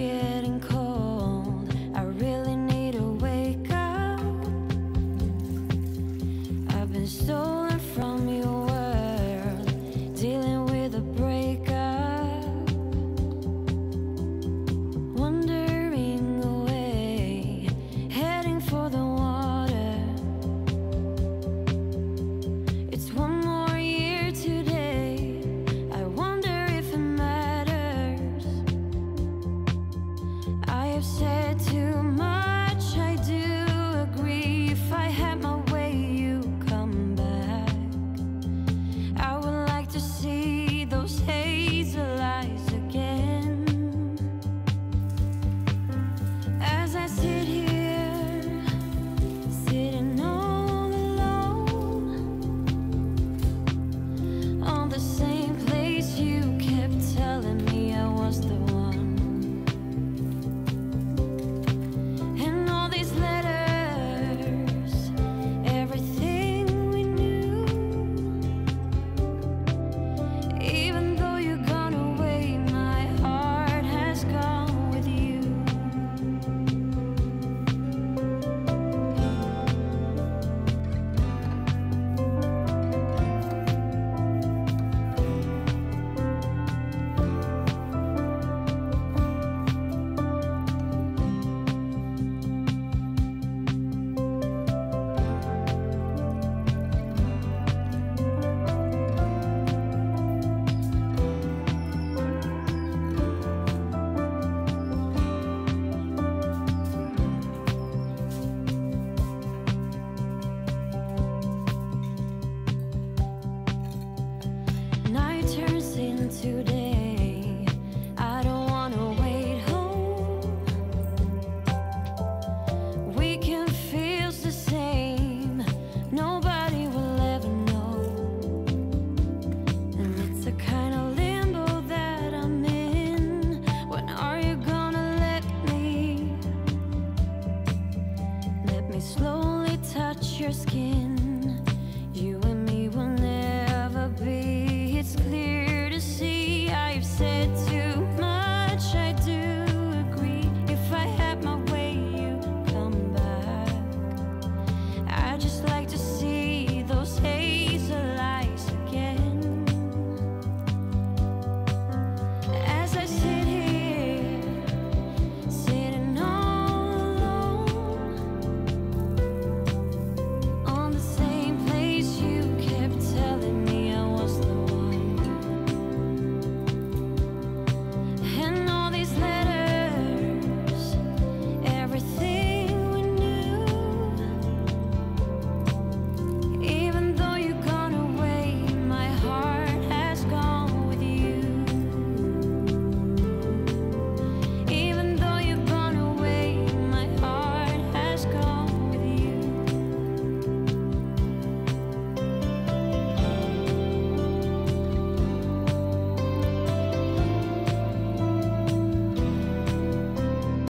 getting cold. I really need to wake up. I've been stolen from your world, dealing with a breakup, wandering away, heading for the water. It's one more year today. I wonder if it matters. I have said